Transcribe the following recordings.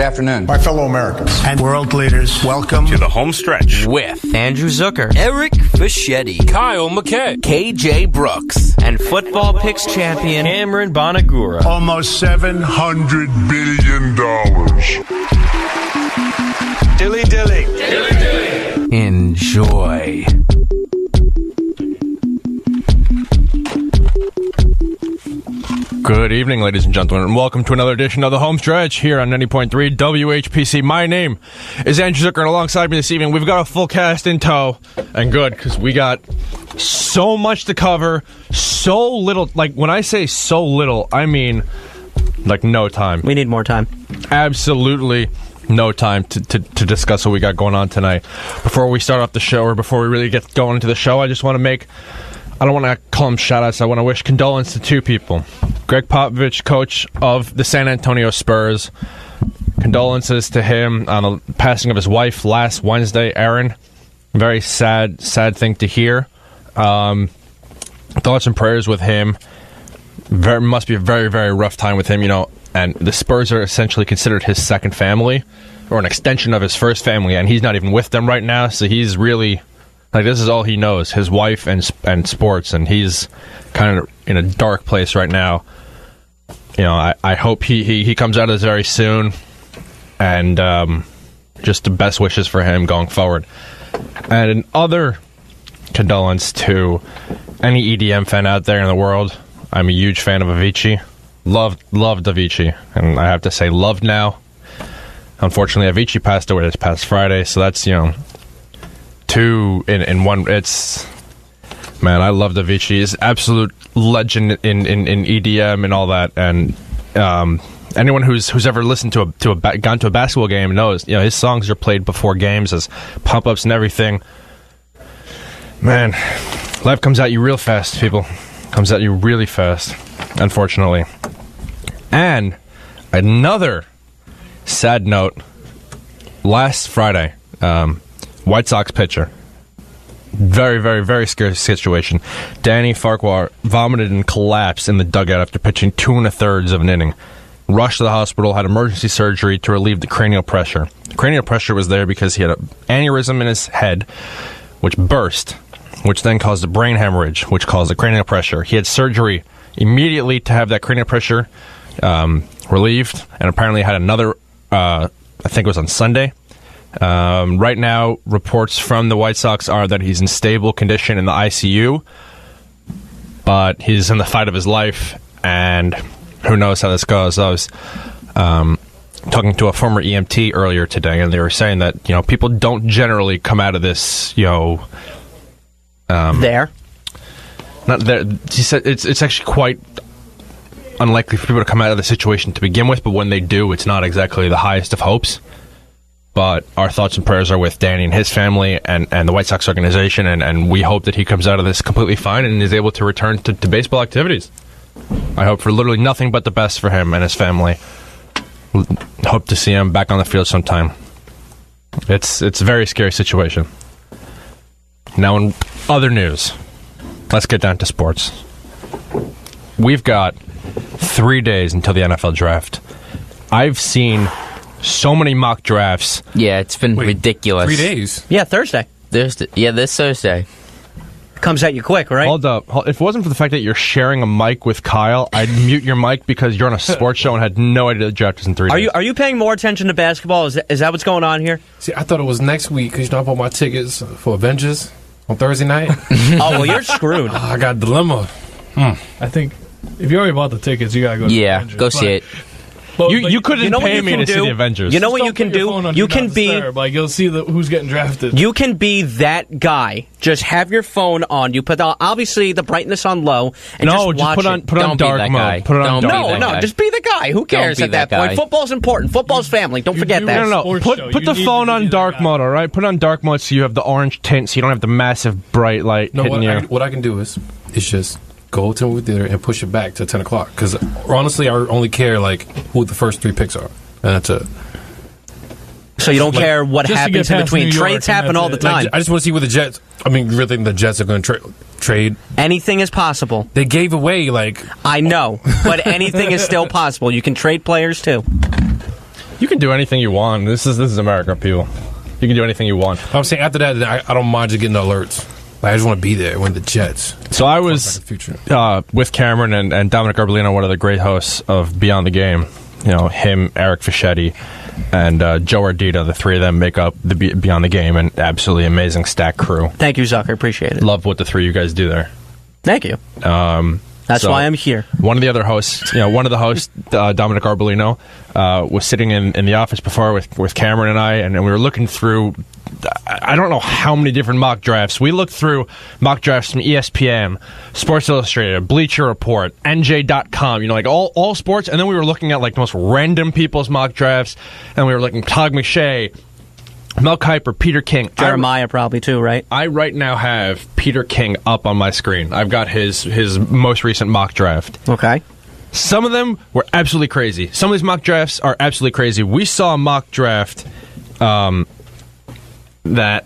Good afternoon. My fellow Americans and world leaders, welcome to the home stretch with Andrew Zucker, Eric Fischetti, Kyle McKay, KJ Brooks, and football picks champion Cameron Bonagura. Almost $700 billion. Dilly dilly. Dilly dilly. Enjoy. Good evening, ladies and gentlemen, and welcome to another edition of the Home Stretch here on 90.3 WHPC. My name is Andrew Zucker, and alongside me this evening, we've got a full cast in tow, and good, because we got so much to cover, so little, like, when I say so little, I mean, like, no time. We need more time. Absolutely no time to discuss what we got going on tonight. Before we start off the show, or before we really get going into the show, I just want to make... I don't want to call them shout-outs. I want to wish condolence to two people. Greg Popovich, coach of the San Antonio Spurs. Condolences to him on the passing of his wife last Wednesday, Erin. Very sad thing to hear. Thoughts and prayers with him. Must be a very, very rough time with him, you know. And the Spurs are essentially considered his second family, or an extension of his first family, and he's not even with them right now, so he's really... Like, this is all he knows, his wife and sports, and he's kind of in a dark place right now. You know, I hope he comes out of this very soon, and just the best wishes for him going forward. And another condolence to any EDM fan out there in the world. I'm a huge fan of Avicii. Loved Avicii, and I have to say loved now. Unfortunately, Avicii passed away this past Friday, so that's, you know... two in one. It's, man, I love Avicii. He's absolute legend in EDM and all that. And anyone who's ever listened gone to a basketball game knows, you know, his songs are played before games as pump ups and everything. Man, life comes at you real fast, people. Comes at you really fast, unfortunately. And another sad note. Last Friday, White Sox pitcher. Very, very, very scary situation. Danny Farquhar vomited and collapsed in the dugout after pitching 2 1/3 of an inning. Rushed to the hospital, had emergency surgery to relieve the cranial pressure. The cranial pressure was there because he had an aneurysm in his head, which burst, which then caused a brain hemorrhage, which caused the cranial pressure. He had surgery immediately to have that cranial pressure relieved, and apparently had another, I think it was on Sunday. Right now, reports from the White Sox are that he's in stable condition in the ICU, but he's in the fight of his life, and who knows how this goes. I was talking to a former EMT earlier today, and they were saying that, you know, people don't generally come out of this, you know... Not there. He said it's actually quite unlikely for people to come out of the situation to begin with, but when they do, it's not exactly the highest of hopes. But our thoughts and prayers are with Danny and his family and the White Sox organization, and we hope that he comes out of this completely fine and is able to return to baseball activities. I hope for literally nothing but the best for him and his family. Hope to see him back on the field sometime. It's a very scary situation. Now, in other news, let's get down to sports. We've got 3 days until the NFL draft. I've seen... so many mock drafts. Yeah, it's been ridiculous. 3 days? Yeah, Thursday. Yeah, this Thursday. Comes at you quick, right? Hold up. If it wasn't for the fact that you're sharing a mic with Kyle, I'd mute your mic because you're on a sports show and had no idea the draft is in 3 days. Are you paying more attention to basketball? Is that what's going on here? See, I thought it was next week because, you know, I bought my tickets for Avengers on Thursday night. Oh, well, you're screwed. I got a dilemma. I think if you already bought the tickets, you got to go to the Avengers. Go see it. You couldn't pay me to see the Avengers. You know what you can do? You can be like, you'll see who's getting drafted. You can be that guy. Just have your phone on. You put obviously the brightness on low and just watch put on it. put on dark mode. Put it on dark mode. Just be the guy. Who cares at that point? Football's important. Football's family. Don't forget that. No. Put the phone on dark mode. All right. Put it on dark mode so you have the orange tint, so you don't have the massive bright light hitting you. What I can do is just go to the movie theater and push it back to 10 o'clock. Because honestly, I only care like who the first 3 picks are. And that's it. So you don't care what happens in between. Trades happen all the time. I just want to see where the Jets... I mean, you really think the Jets are going to trade? Anything is possible. They gave away, like... I know, but anything is still possible. You can trade players, too. You can do anything you want. This is America, people. You can do anything you want. I'm saying after that, I don't mind just getting the alerts. Like, I just want to be there when the Jets. So I was with Cameron and Dominic Arbolino, one of the great hosts of Beyond the Game. You know, him, Eric Fischetti, and Joe Ardita. The three of them make up the Beyond the Game, and absolutely amazing stat crew. Thank you, Zucker. Appreciate it. Love what the three of you guys do there. Thank you. That's why I'm here. One of the other hosts, one of the hosts, Dominic Arbolino, was sitting in the office before with Cameron and I, and we were looking through, I don't know how many different mock drafts. We looked through mock drafts from ESPN, Sports Illustrated, Bleacher Report, NJ.com, like all sports, and then we were looking at like the most random people's mock drafts, and we were looking Todd McShay, Mel Kiper, Peter King. Jeremiah probably too, right? I right now have Peter King up on my screen. I've got his most recent mock draft. Okay. Some of them were absolutely crazy. Some of these mock drafts are absolutely crazy. We saw a mock draft that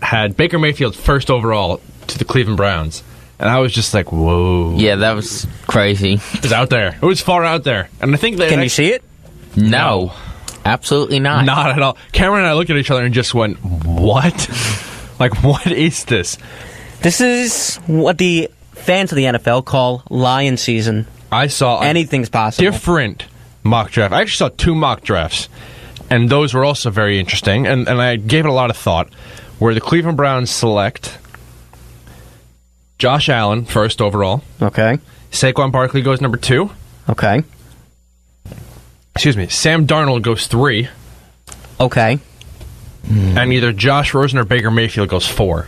had Baker Mayfield first overall to the Cleveland Browns. And I was just like, whoa. Yeah, that was crazy. It was out there. It was far out there. And I think that... Can you see it? No. Absolutely not. Not at all. Cameron and I looked at each other and just went, what? Like, what is this? This is what the fans of the NFL call lion season. I saw anything's possible. Different mock draft. I actually saw 2 mock drafts, and those were also very interesting, and I gave it a lot of thought, where the Cleveland Browns select Josh Allen first overall. Okay. Saquon Barkley goes number 2. Okay. Excuse me, Sam Darnold goes 3. Okay. And either Josh Rosen or Baker Mayfield goes 4.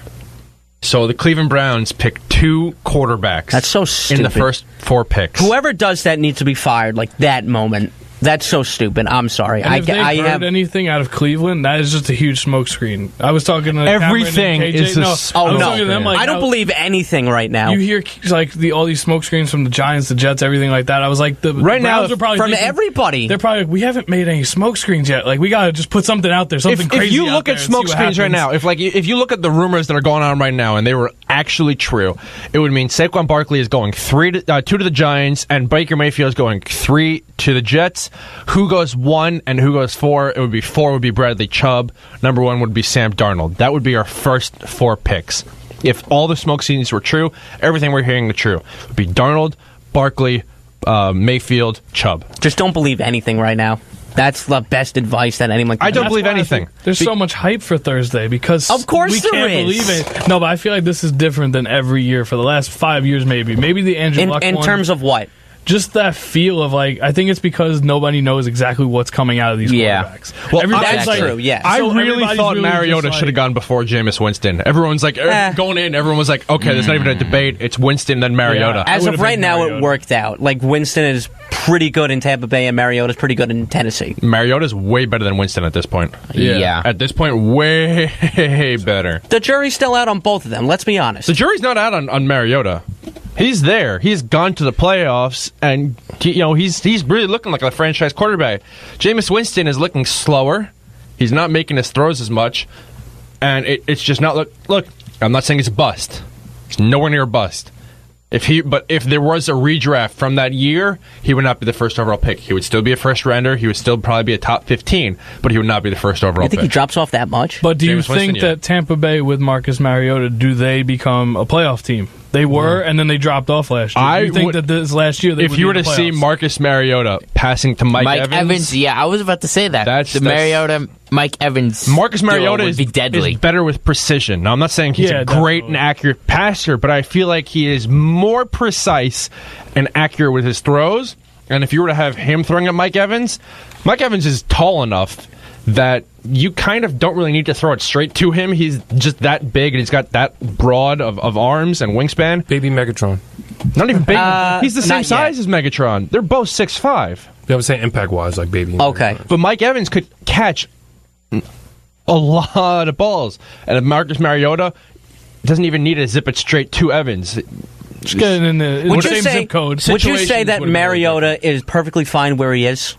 So the Cleveland Browns pick 2 quarterbacks. That's so stupid. In the first 4 picks. Whoever does that needs to be fired, like that moment. That's so stupid. I'm sorry. And if they've heard anything out of Cleveland, that is just a huge smokescreen. I was talking to everything Cameron and is KJ. I don't believe anything right now. You hear like all these smokescreens from the Giants, the Jets, everything like that. I was like, the Browns are probably from thinking, everybody. They're probably like, we haven't made any smokescreens yet. Like, we got to just put something out there, something crazy. If you look at smokescreens right now, if you look at the rumors that are going on right now, and they were actually true, it would mean Saquon Barkley is going 2 to the Giants, and Baker Mayfield is going 3 to the Jets. Who goes 1 and who goes 4? It would be 4 would be Bradley Chubb. Number 1 would be Sam Darnold. That would be our first 4 picks. If all the smoke scenes were true, everything we're hearing is true. It would be Darnold, Barkley, Mayfield, Chubb. Just don't believe anything right now. That's the best advice that anyone can I don't believe anything. There's so much hype for Thursday because of course we there can't is. believe it. No, but I feel like this is different than every year for the last 5 years, maybe. Maybe the Andrew Luck in one. terms of what? Just that feel of like, I think it's because nobody knows exactly what's coming out of these quarterbacks. Well, that's true, yes. I So really thought really Mariota should have gone before Jameis Winston. Everyone's like, going in, everyone was like, okay, there's not even a debate. It's Winston, then Mariota. As of right now, Mariota. it worked out. Like, Winston is pretty good in Tampa Bay, and Mariota's pretty good in Tennessee. Mariota's way better than Winston at this point. Yeah. At this point, way better. The jury's still out on both of them, let's be honest. The jury's not out on Mariota. He's there. He's gone to the playoffs, and he's really looking like a franchise quarterback. Jameis Winston is looking slower. He's not making his throws as much, and it's just not look. I'm not saying it's a bust. It's nowhere near a bust. If there was a redraft from that year, he would not be the first overall pick. He would still be a first rounder. He would still probably be a top 15, but he would not be the first overall You think pick. he drops off that much? But do you Jameis think Winston, that Tampa Bay with Marcus Mariota, do they become a playoff team? They were, and then they dropped off last year. You think that this last year they if would you be were in to the see playoffs? Marcus Mariota passing to Mike Evans, yeah, I was about to say that. That's Mariota, Mike Evans. Marcus Mariota would be deadly. is better with precision. Now, I'm not saying he's a great definitely. and accurate passer, but I feel like he is more precise and accurate with his throws. And if you were to have him throwing at Mike Evans is tall enough that you kind of don't really need to throw it straight to him. He's just that big, and he's got that broad of arms and wingspan. Baby Megatron. Not even big. He's the same not size yet. as Megatron. They're both 6'5". Yeah, I was saying impact-wise, like baby. Okay. Megatron. But Mike Evans could catch a lot of balls. And if Marcus Mariota doesn't even need to zip it straight to Evans. Just getting in the same zip code. Would you say situations that would have been Mariota is perfectly fine where he is?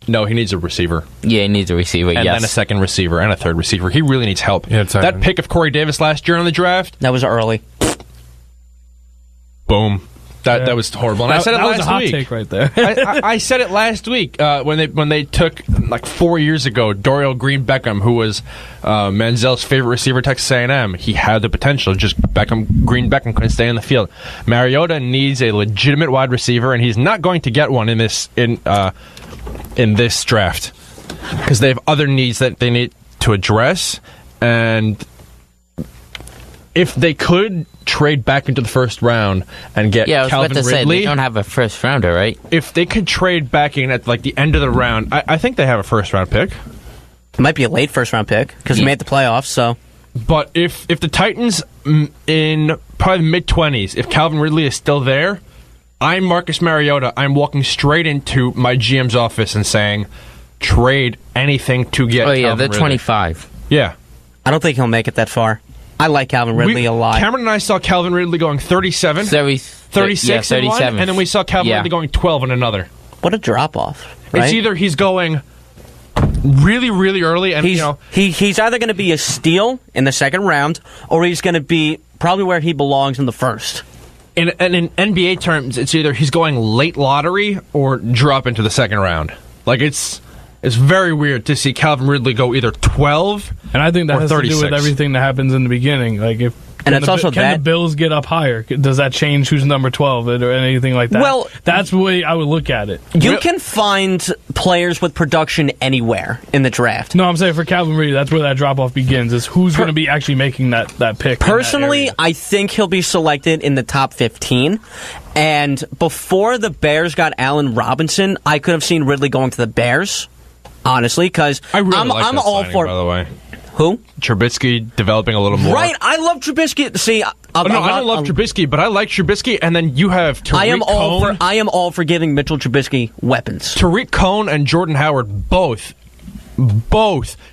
No, he needs a receiver. Yeah, he needs a receiver, And yes. then a second receiver and a third receiver. He really needs help. Yeah, tight that end. pick of Corey Davis last year on the draft, That was early. boom. That was horrible. And I said it that was last a hot week. take right there. I said it last week when they took like 4 years ago, Dorial Green Beckham, who was Manziel's favorite receiver at Texas A&M, he had the potential. Just Green Beckham couldn't stay in the field. Mariota needs a legitimate wide receiver, and he's not going to get one in this draft because they have other needs that they need to address. And if they could trade back into the first round and get Calvin Ridley, say, they don't have a first rounder, right? If they could trade back in at like the end of the round, I think they have a first round pick. It might be a late first round pick because they made the playoffs. So, but if the Titans in probably mid 20s, if Calvin Ridley is still there, I'm Marcus Mariota. I'm walking straight into my GM's office and saying, trade anything to get. Oh yeah, Calvin they're Ridley. 25. Yeah, I don't think he'll make it that far. I like Calvin Ridley a lot. Cameron and I saw Calvin Ridley going 37, 36 in one, and then we saw Calvin Ridley going 12 in another. What a drop-off, right? It's either he's going really, really early, and he's either going to be a steal in the second round, or he's going to be probably where he belongs in the first. In NBA terms, it's either he's going late lottery or drop into the second round. Like, it's very weird to see Calvin Ridley go either 12 and I think that or has 36. to do with everything that happens in the beginning. Like, if and it's also can the Bills get up higher? Does that change who's number 12 or anything like that? Well, that's the way I would look at it. You can find players with production anywhere in the draft. No, I'm saying for Calvin Ridley, that's where that drop-off begins, is who's going to be actually making that pick. Personally, I think he'll be selected in the top 15. And before the Bears got Allen Robinson, I could have seen Ridley going to the Bears, honestly, because I'm all for... By the way. Who? Trubisky developing a little more. Right, I love Trubisky. See, I don't love Trubisky, but I like Trubisky, and then you have Tariq Cohen. I am all for giving Mitchell Trubisky weapons. Tariq Cohen and Jordan Howard, both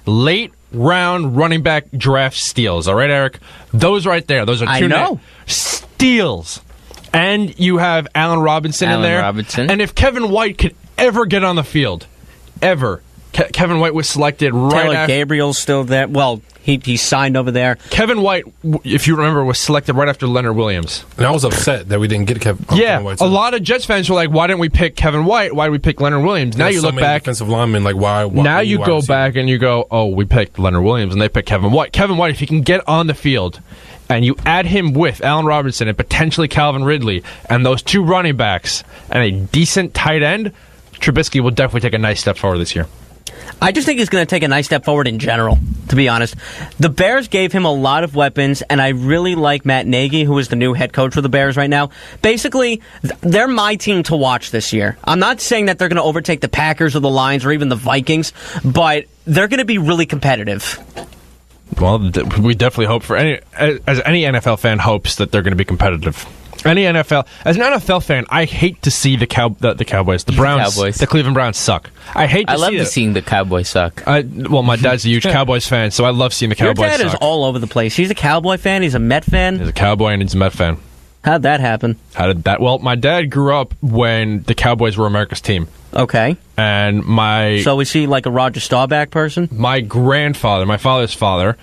late round running back draft steals. All right, Eric? Those right there. Those are two steals. And you have Allen Robinson in there. And if Kevin White could ever get on the field, ever, Kevin White was selected right Taylor after. Gabriel's still there. Well, he signed over there. Kevin White, if you remember, was selected right after Leonard Williams. And I was upset that we didn't get Kevin White. A lot of Jets fans were like, why didn't we pick Kevin White? Why did we pick Leonard Williams? Now you look back. Defensive linemen, like, why now you go back and you go, oh, we picked Leonard Williams, and they picked Kevin White. Kevin White, if he can get on the field, and you add him with Allen Robinson and potentially Calvin Ridley, and those two running backs, and a decent tight end, Trubisky will definitely take a nice step forward this year. I just think he's going to take a nice step forward in general, to be honest. The Bears gave him a lot of weapons, and I really like Matt Nagy, who is the new head coach for the Bears right now. Basically, they're my team to watch this year. I'm not saying that they're going to overtake the Packers or the Lions or even the Vikings, but they're going to be really competitive. Well, we definitely hope for as any NFL fan hopes that they're going to be competitive. As an NFL fan, I hate to see the Cowboys, the Browns, the Cleveland Browns suck. I love seeing the Cowboys suck. Well, my dad's a huge Cowboys fan, so I love seeing the Cowboys suck. Your dad is all over the place. He's a Cowboy fan. He's a Met fan. He's a Cowboy and he's a Met fan. How'd that happen? Well, my dad grew up when the Cowboys were America's team. Okay. And So is he like a Roger Staubach person? My grandfather, my father's father,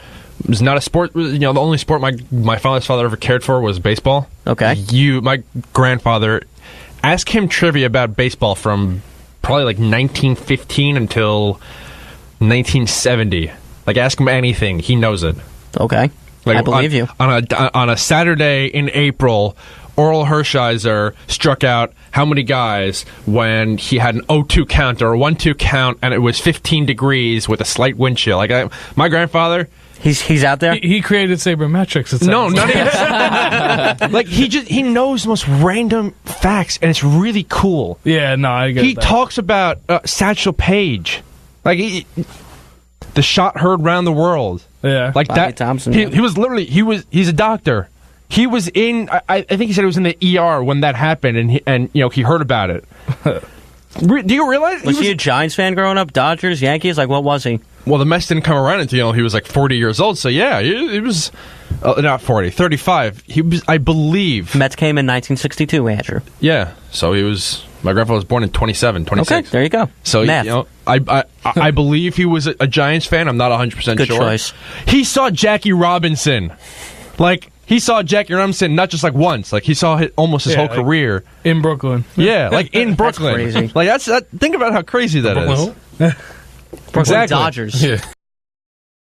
was not a sport. The only sport my father's father ever cared for was baseball. Okay. My grandfather, ask him trivia about baseball from probably like 1915 until 1970. Like, ask him anything, he knows it. Okay. Like, I believe you. On a Saturday in April, Oral Hershiser struck out how many guys when he had an 0-2 count or a 1-2 count, and it was 15 degrees with a slight wind chill. Like, my grandfather. He's out there. He created sabermetrics. No, not even. Like, he knows the most random facts, and it's really cool. Yeah, no, I get He that. talks about Satchel Paige, like the shot heard round the world. Yeah, like Bobby that. Thompson. He was literally he's a doctor. He was in. I think he said he was in the ER when that happened, and he heard about it. Do you realize was he a Giants fan growing up? Dodgers, Yankees? Like, what was he? Well, the Mets didn't come around until he was like 40 years old. So yeah, he was not 40, 35. He was, I believe. Mets came in 1962, Andrew. Yeah, so he was. My grandfather was born in 26. Okay, there you go. So Math. I believe he was a Giants fan. I'm not 100% sure. Good choice. He saw Jackie Robinson, like. He saw Jackie Robinson not just like once, like he saw almost his whole career in Brooklyn. Yeah, like in Brooklyn. That's crazy. Like think about how crazy that is. Brooklyn Exactly. Dodgers. Yeah.